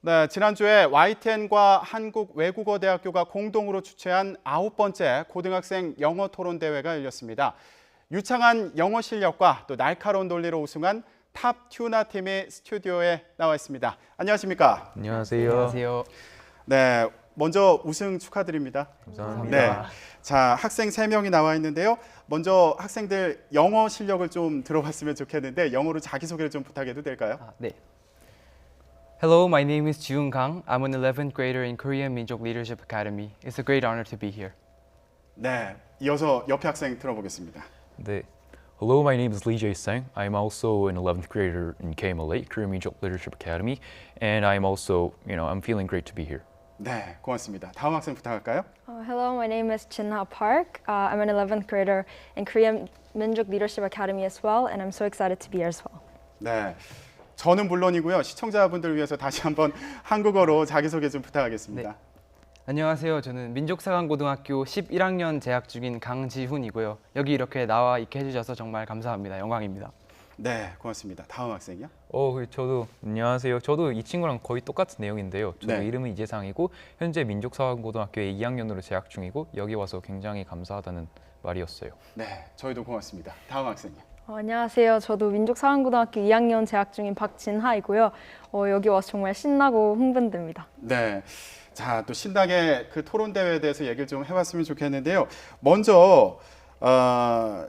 네, 지난주에 YTN과 한국외국어대학교가 공동으로 주최한 9번째 고등학생 영어 토론 대회가 열렸습니다. 유창한 영어 실력과 또 날카로운 논리로 우승한 탑 튜나 팀이 스튜디오에 나와 있습니다. 안녕하십니까? 안녕하세요. 안녕하세요. 네, 먼저 우승 축하드립니다. 감사합니다. 네, 자 학생 3명이 나와 있는데요. 먼저 학생들 영어 실력을 좀 들어봤으면 좋겠는데 영어로 자기소개를 좀 부탁해도 될까요? 네. Hello, my name is Jiung Kang. I'm an 11th grader in Korean Minjok Leadership Academy. It's a great honor to be here. 네, 이어서 옆에 학생 들어보겠습니다. 네. Hello, my name is Lee Jae-sang. I'm also an 11th grader in KML8, Korean Minjok Leadership Academy, and I'm also, I'm feeling great to be here. 네, 고맙습니다. 다음 학생 부탁할까요? Hello, my name is Jinha Park. I'm an 11th grader in Korean Minjok Leadership Academy as well, and I'm so excited to be here as well. 네, 저는 물론이고요. 시청자분들을 위해서 다시 한번 한국어로 자기소개 좀 부탁하겠습니다. 네. 안녕하세요. 저는 민족사관고등학교 11학년 재학 중인 강지훈이고요. 여기 이렇게 나와 있게 해주셔서 정말 감사합니다. 영광입니다. 네, 고맙습니다. 다음 학생이요? 저도 안녕하세요. 저도 이 친구랑 거의 똑같은 내용인데요. 저도 네. 이름은 이재상이고 현재 민족사관고등학교에 2학년으로 재학 중이고 여기 와서 굉장히 감사하다는 말이었어요. 네, 저희도 고맙습니다. 다음 학생이요. 안녕하세요. 저도 민족사관고등학교 2학년 재학 중인 박진하이고요. 여기 와서 정말 신나고 흥분됩니다. 네, 자, 또 신나게 그 토론 대회에 대해서 얘기를 좀 해봤으면 좋겠는데요. 먼저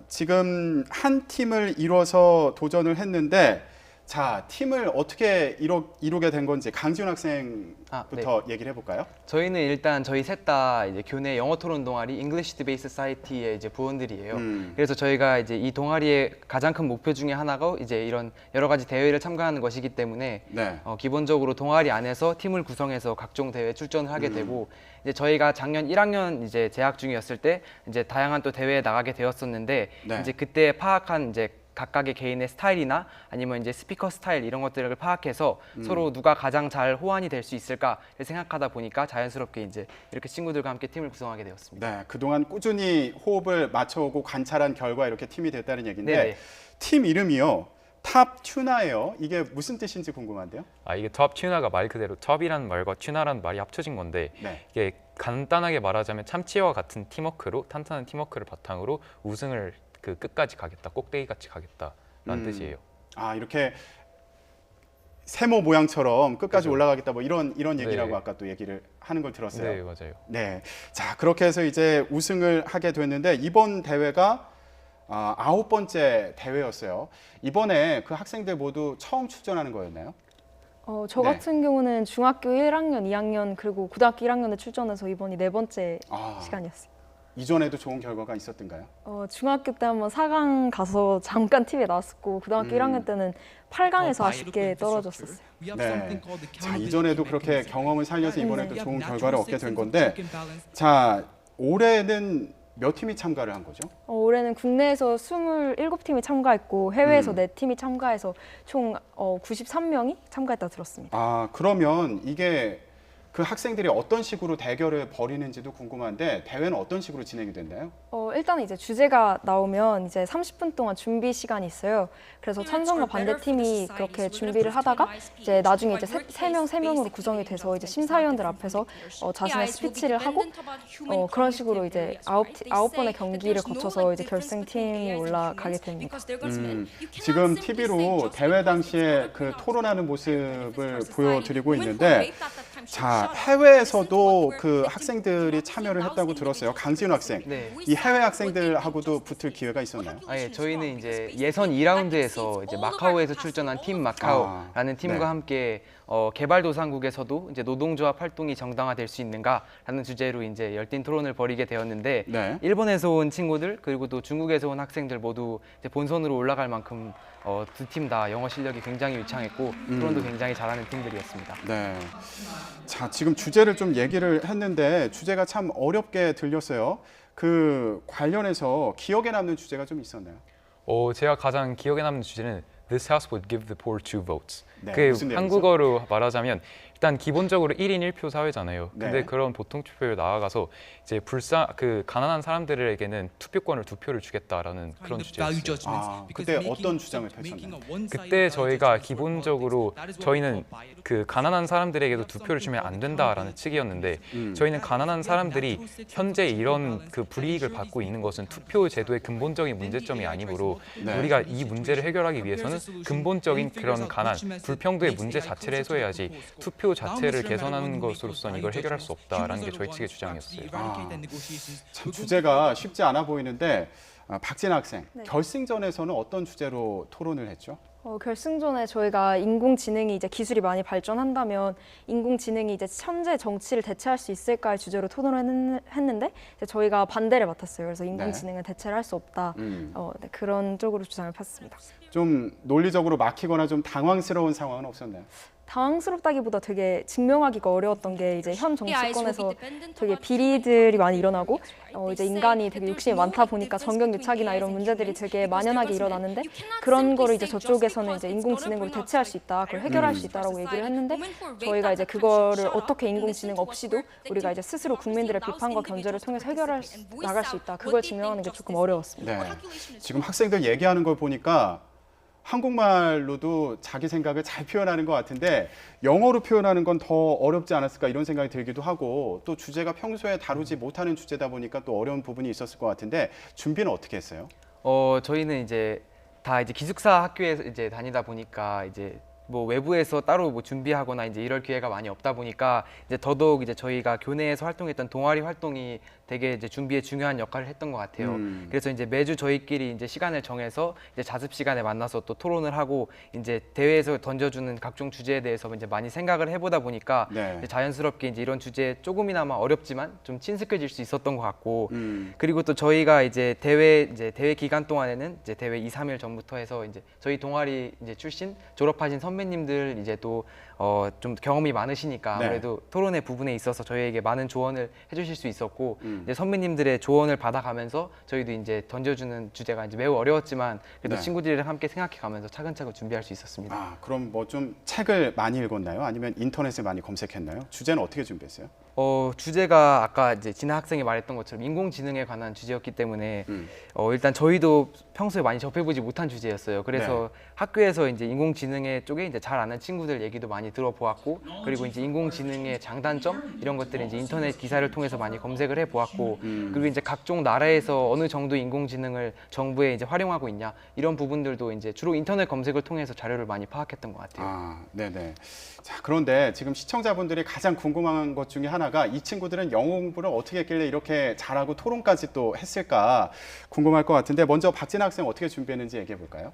지금 한 팀을 이뤄서 도전을 했는데, 자, 팀을 어떻게 이루게 된 건지 강지훈 학생부터 얘기를 해볼까요? 저희는 일단 저희 셋 다 이제 교내 영어 토론 동아리 English Debate Society의 이제 부원들이에요. 그래서 저희가 이제 이 동아리의 가장 큰 목표 중에 하나가 이제 이런 여러 가지 대회를 참가하는 것이기 때문에 네. 기본적으로 동아리 안에서 팀을 구성해서 각종 대회 출전을 하게 되고 이제 저희가 작년 1학년 이제 재학 중이었을 때 이제 다양한 또 대회에 나가게 되었었는데 네. 이제 그때 파악한 이제 각각의 개인의 스타일이나 아니면 이제 스피커 스타일 이런 것들을 파악해서 서로 누가 가장 잘 호환이 될 수 있을까 생각하다 보니까 자연스럽게 이제 이렇게 친구들과 함께 팀을 구성하게 되었습니다. 네, 그동안 꾸준히 호흡을 맞춰오고 관찰한 결과 이렇게 팀이 됐다는 얘기인데 네네. 팀 이름이요. 탑 튜나예요. 이게 무슨 뜻인지 궁금한데요. 이게 톱 튜나가 말 그대로 톱이라는 말과 튜나라는 말이 합쳐진 건데 네. 이게 간단하게 말하자면 참치와 같은 팀워크로 탄탄한 팀워크를 바탕으로 우승을 끝까지 가겠다, 꼭대기같이 가겠다라는 뜻이에요. 아, 이렇게 세모 모양처럼 끝까지 그죠. 올라가겠다 뭐 이런 얘기라고 네. 아까 또 얘기를 하는 걸 들었어요. 네, 맞아요. 네. 자, 그렇게 해서 이제 우승을 하게 됐는데 이번 대회가 9번째 대회였어요. 이번에 그 학생들 모두 처음 출전하는 거였나요? 저 네. 같은 경우는 중학교 1학년, 2학년 그리고 고등학교 1학년에 출전해서 이번이 4번째 시간이었어요. 이전에도 좋은 결과가 있었던가요? 중학교 때 한번 4강 가서 잠깐 TV에 나왔었고 고등학교 1학년 때는 8강에서 아쉽게 떨어졌었어요. 네. 자, 이전에도 그렇게 경험을 살려서 이번에도 좋은 결과를 얻게 된 건데, 자, 올해는 몇 팀이 참가를 한 거죠? 올해는 국내에서 27팀이 참가했고 해외에서 4팀이 참가해서 총 93명이 참가했다 들었습니다. 아, 그러면 이게 그 학생들이 어떤 식으로 대결을 벌이는지도 궁금한데 대회는 어떤 식으로 진행이 됐나요? 일단 이제 주제가 나오면 이제 30분 동안 준비 시간이 있어요. 그래서 찬성과 반대 팀이 그렇게 준비를 하다가 이제 나중에 이제 세 명으로 구성이 돼서 이제 심사위원들 앞에서 자신의 스피치를 하고 그런 식으로 이제 아홉 번의 경기를 거쳐서 이제 결승팀이 올라가게 됩니다. 지금 TV로 대회 당시에 그 토론하는 모습을 보여드리고 있는데, 자, 해외에서도 그 학생들이 참여를 했다고 들었어요. 강진우 학생. 네. 이 해외 학생들하고도 붙을 기회가 있었나요? 예, 저희는 이제 예선 2라운드에서 이제 마카오에서 출전한 팀 마카오라는 팀과 네. 함께 개발도상국에서도 이제 노동조합 활동이 정당화될 수 있는가라는 주제로 이제 열띤 토론을 벌이게 되었는데 네. 일본에서 온 친구들 그리고 또 중국에서 온 학생들 모두 이제 본선으로 올라갈 만큼 두 팀 다 영어 실력이 굉장히 유창했고 토론도 굉장히 잘하는 팀들이었습니다. 네. 자, 지금 주제를 좀 얘기를 했는데 주제가 참 어렵게 들렸어요. 그 관련해서 기억에 남는 주제가 좀 있었나요? 제가 가장 기억에 남는 주제는 This house would give the poor two votes. 네, 그게 무슨 내용이죠? 한국어로 말하자면 일단 기본적으로 1인 1표 사회잖아요. 근데 네. 그런 보통 투표에 나아가서 이제 가난한 사람들에게는 투표권을 2표를 주겠다라는 그런 주제였어요. 아, 그때 어떤 주장을 펼쳤나요? 그때 저희가 기본적으로 저희는 그 가난한 사람들에게도 2표를 주면 안 된다라는 측이었는데 저희는 가난한 사람들이 현재 이런 그 불이익을 받고 있는 것은 투표 제도의 근본적인 문제점이 아니므로 네. 우리가 이 문제를 해결하기 위해서는 근본적인 그런 가난, 불평등의 문제 자체를 해소해야지 투표 자체를 개선하는 것으로서는 이걸 해결할 수 없다라는 게 저희 측의 주장이었어요. 참 주제가 쉽지 않아 보이는데 박진아 학생, 네. 결승전에서는 어떤 주제로 토론을 했죠? 결승전에 저희가 인공지능이 이제 기술이 많이 발전한다면 인공지능이 이제 현재 정치를 대체할 수 있을까의 주제로 토론을 했는데 이제 저희가 반대를 맡았어요. 그래서 인공지능은 대체를 할 수 없다. 네, 그런 쪽으로 주장을 폈습니다. 좀 논리적으로 막히거나 좀 당황스러운 상황은 없었나요? 당황스럽다기보다 되게 증명하기가 어려웠던 게 이제 현 정치권에서 되게 비리들이 많이 일어나고 이제 인간이 되게 욕심이 많다 보니까 정경유착이나 이런 문제들이 되게 만연하게 일어나는데 그런 거를 이제 저쪽에서는 이제 인공지능으로 대체할 수 있다, 그걸 해결할 수 있다라고 얘기를 했는데 저희가 이제 그거를 어떻게 인공지능 없이도 우리가 이제 스스로 국민들의 비판과 견제를 통해서 나갈 수 있다, 그걸 증명하는 게 조금 어려웠습니다. 네. 지금 학생들 얘기하는 걸 보니까 한국말로도 자기 생각을 잘 표현하는 것 같은데 영어로 표현하는 건 더 어렵지 않았을까 이런 생각이 들기도 하고 또 주제가 평소에 다루지 못하는 주제다 보니까 또 어려운 부분이 있었을 것 같은데 준비는 어떻게 했어요? 저희는 이제 다 이제 기숙사 학교에 이제 다니다 보니까 이제 뭐 외부에서 따로 뭐 준비하거나 이제 이럴 기회가 많이 없다 보니까 이제 더더욱 이제 저희가 교내에서 활동했던 동아리 활동이 되게 이제 준비에 중요한 역할을 했던 것 같아요. 그래서 이제 매주 저희끼리 이제 시간을 정해서 이제 자습 시간에 만나서 또 토론을 하고 이제 대회에서 던져주는 각종 주제에 대해서 이제 많이 생각을 해보다 보니까 네. 이제 자연스럽게 이제 이런 주제에 조금이나마 어렵지만 좀 친숙해질 수 있었던 것 같고 그리고 또 저희가 이제 대회 기간 동안에는 이제 대회 2, 3일 전부터 해서 이제 저희 동아리 이제 출신 졸업하신 선배님들 이제 또 좀 경험이 많으시니까 네. 아무래도 토론의 부분에 있어서 저희에게 많은 조언을 해주실 수 있었고 이제 선배님들의 조언을 받아가면서 저희도 이제 던져주는 주제가 이제 매우 어려웠지만 그래도 네. 친구들이랑 함께 생각해가면서 차근차근 준비할 수 있었습니다. 아, 그럼 뭐 좀 책을 많이 읽었나요? 아니면 인터넷에 많이 검색했나요? 주제는 어떻게 준비했어요? 주제가 아까 이제 진아 학생이 말했던 것처럼 인공지능에 관한 주제였기 때문에 일단 저희도 평소에 많이 접해보지 못한 주제였어요. 그래서 학교에서 이제 인공지능의 쪽에 이제 잘 아는 친구들 얘기도 많이 들어보았고 그리고 이제 인공지능의 장단점 이런 것들을 이제 인터넷 기사를 통해서 많이 검색을 해보았고 그리고 이제 각종 나라에서 어느 정도 인공지능을 정부에 이제 활용하고 있냐 이런 부분들도 이제 주로 인터넷 검색을 통해서 자료를 많이 파악했던 것 같아요. 아, 네네. 자, 그런데 지금 시청자분들이 가장 궁금한 것 중에 하나가 이 친구들은 영어 공부를 어떻게 했길래 이렇게 잘하고 토론까지 또 했을까 궁금할 것 같은데 먼저 박진아 학생 어떻게 준비했는지 얘기해 볼까요?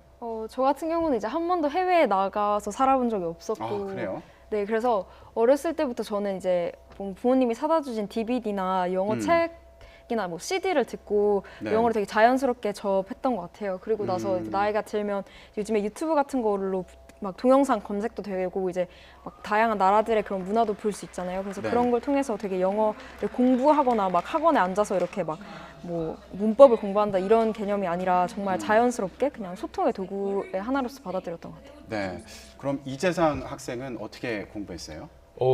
저 같은 경우는 이제 한 번도 해외에 나가서 살아본 적이 없었고 아, 그래요? 네, 그래서 어렸을 때부터 저는 이제 부모님이 사다 주신 DVD나 영어 책이나 뭐 CD를 듣고 네. 영어를 되게 자연스럽게 접했던 것 같아요. 그리고 나서 이제 나이가 들면 요즘에 유튜브 같은 걸로 막 동영상 검색도 되고 이제 막 다양한 나라들의 그런 문화도 볼 수 있잖아요. 그래서 네. 그런 걸 통해서 되게 영어를 공부하거나 막 학원에 앉아서 이렇게 막 뭐 문법을 공부한다 이런 개념이 아니라 정말 자연스럽게 그냥 소통의 도구의 하나로서 받아들였던 것 같아요. 네. 그럼 이재상 학생은 어떻게 공부했어요?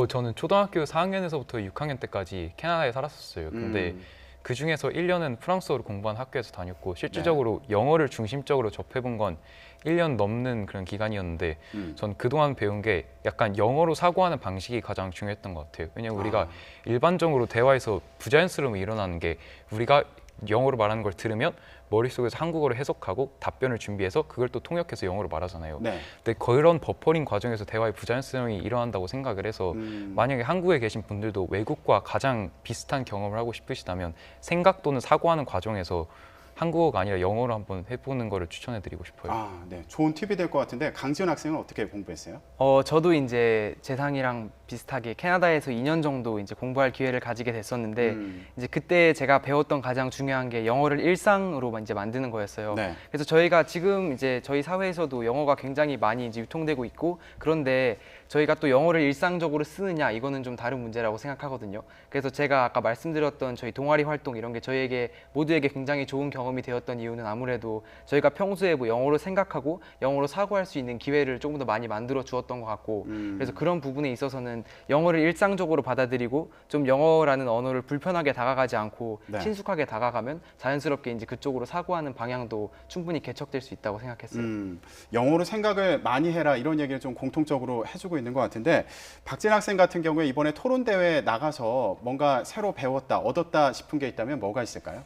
저는 초등학교 4학년에서부터 6학년 때까지 캐나다에 살았었어요. 근데 그 중에서 1년은 프랑스어를 공부한 학교에서 다녔고 실질적으로 영어를 중심적으로 접해본 건 1년 넘는 그런 기간이었는데 전 그동안 배운 게 약간 영어로 사고하는 방식이 가장 중요했던 것 같아요. 왜냐면 우리가 일반적으로 대화에서 부자연스러움이 일어나는 게 우리가 영어로 말하는 걸 들으면 머릿속에서 한국어로 해석하고 답변을 준비해서 그걸 또 통역해서 영어로 말하잖아요. 네. 근데 그런 버퍼링 과정에서 대화의 부자연스러움이 일어난다고 생각을 해서 만약에 한국에 계신 분들도 외국과 가장 비슷한 경험을 하고 싶으시다면 생각 또는 사고하는 과정에서 한국어가 아니라 영어로 한번 해보는 거를 추천해드리고 싶어요. 아, 네. 좋은 팁이 될 것 같은데 강지훈 학생은 어떻게 공부했어요? 저도 이제 재상이랑 비슷하게 캐나다에서 2년 정도 이제 공부할 기회를 가지게 됐었는데 이제 그때 제가 배웠던 가장 중요한 게 영어를 일상으로 이제 만드는 거였어요. 네. 그래서 저희가 지금 이제 저희 사회에서도 영어가 굉장히 많이 이제 유통되고 있고 그런데 저희가 또 영어를 일상적으로 쓰느냐 이거는 좀 다른 문제라고 생각하거든요. 그래서 제가 아까 말씀드렸던 저희 동아리 활동 이런 게 저희에게 모두에게 굉장히 좋은 경험이 되었던 이유는 아무래도 저희가 평소에 뭐 영어로 생각하고 영어로 사고할 수 있는 기회를 조금 더 많이 만들어 주었던 것 같고 그래서 그런 부분에 있어서는 뭐냐면 영어를 일상적으로 받아들이고 좀 영어라는 언어를 불편하게 다가가지 않고 네. 친숙하게 다가가면 자연스럽게 이제 그쪽으로 사고하는 방향도 충분히 개척될 수 있다고 생각했어요. 영어로 생각을 많이 해라 이런 얘기를 좀 공통적으로 해주고 있는 것 같은데 박진 학생 같은 경우에 이번에 토론 대회에 나가서 뭔가 새로 배웠다, 얻었다 싶은 게 있다면 뭐가 있을까요?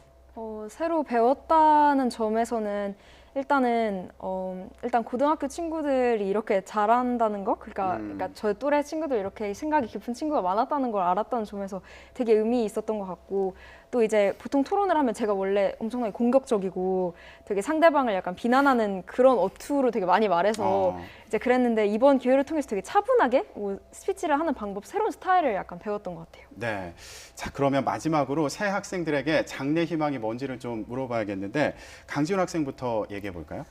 새로 배웠다는 점에서는 일단 고등학교 친구들이 이렇게 잘한다는 거, 그러니까 저 또래 친구들 이렇게 생각이 깊은 친구가 많았다는 걸 알았다는 점에서 되게 의미 있었던 것 같고, 또 이제 보통 토론을 하면 제가 원래 엄청나게 공격적이고 되게 상대방을 약간 비난하는 그런 어투로 되게 많이 말해서 이제 그랬는데 이번 기회를 통해서 되게 차분하게 스피치를 하는 방법, 새로운 스타일을 약간 배웠던 것 같아요. 네. 자, 그러면 마지막으로 새 학생들에게 장래 희망이 뭔지를 좀 물어봐야겠는데 강지훈 학생부터 얘기해 볼까요?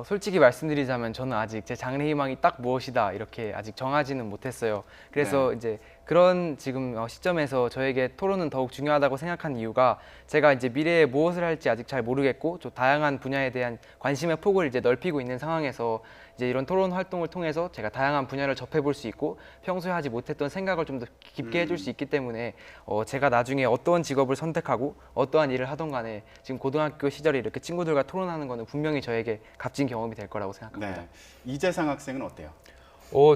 솔직히 말씀드리자면 저는 아직 제 장래 희망이 딱 무엇이다 이렇게 아직 정하지는 못했어요. 그래서 이제 그런 지금 시점에서 저에게 토론은 더욱 중요하다고 생각한 이유가 제가 이제 미래에 무엇을 할지 아직 잘 모르겠고 좀 다양한 분야에 대한 관심의 폭을 이제 넓히고 있는 상황에서 이제 이런 토론 활동을 통해서 제가 다양한 분야를 접해볼 수 있고 평소에 하지 못했던 생각을 좀 더 깊게 해줄 수 있기 때문에 제가 나중에 어떠한 직업을 선택하고 어떠한 일을 하던 간에 지금 고등학교 시절에 이렇게 친구들과 토론하는 거는 분명히 저에게 값진 경험이 될 거라고 생각합니다. 네. 이재상 학생은 어때요?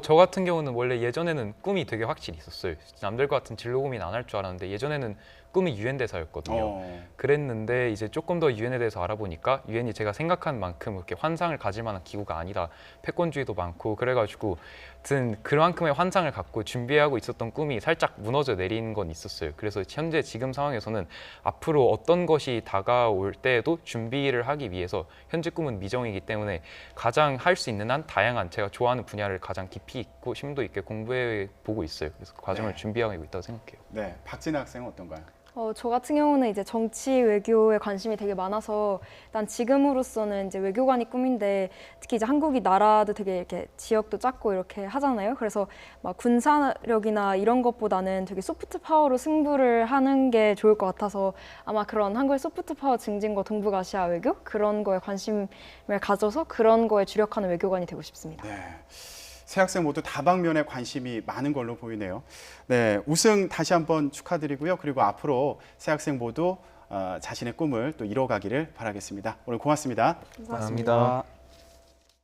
저 같은 경우는 원래 예전에는 꿈이 되게 확실히 있었어요. 남들과 같은 진로 고민 안 할 줄 알았는데 예전에는 꿈이 유엔대사였거든요. 그랬는데 이제 조금 더 유엔에 대해서 알아보니까 유엔이 제가 생각한 만큼 그렇게 환상을 가질 만한 기구가 아니다. 패권주의도 많고 그래가지고 하여튼 그만큼의 환상을 갖고 준비하고 있었던 꿈이 살짝 무너져 내리는 건 있었어요. 그래서 현재 지금 상황에서는 앞으로 어떤 것이 다가올 때에도 준비를 하기 위해서 현재 꿈은 미정이기 때문에 가장 할 수 있는 한 다양한 제가 좋아하는 분야를 가장 깊이 있고 심도 있게 공부해 보고 있어요. 그래서 그 과정을 준비하고 있다고 생각해요. 네. 박진 학생은 어떤가요? 저 같은 경우는 이제 정치 외교에 관심이 되게 많아서 일단 지금으로서는 이제 외교관이 꿈인데 특히 이제 한국이 나라도 되게 이렇게 지역도 작고 이렇게 하잖아요. 그래서 막 군사력이나 이런 것보다는 되게 소프트 파워로 승부를 하는 게 좋을 것 같아서 아마 그런 한국의 소프트 파워 증진과 동북아시아 외교 그런 거에 관심을 가져서 그런 거에 주력하는 외교관이 되고 싶습니다. 네. 새 학생 모두 다방면에 관심이 많은 걸로 보이네요. 네, 우승 다시 한번 축하드리고요. 그리고 앞으로 새 학생 모두 자신의 꿈을 또 이뤄가기를 바라겠습니다. 오늘 고맙습니다. 감사합니다.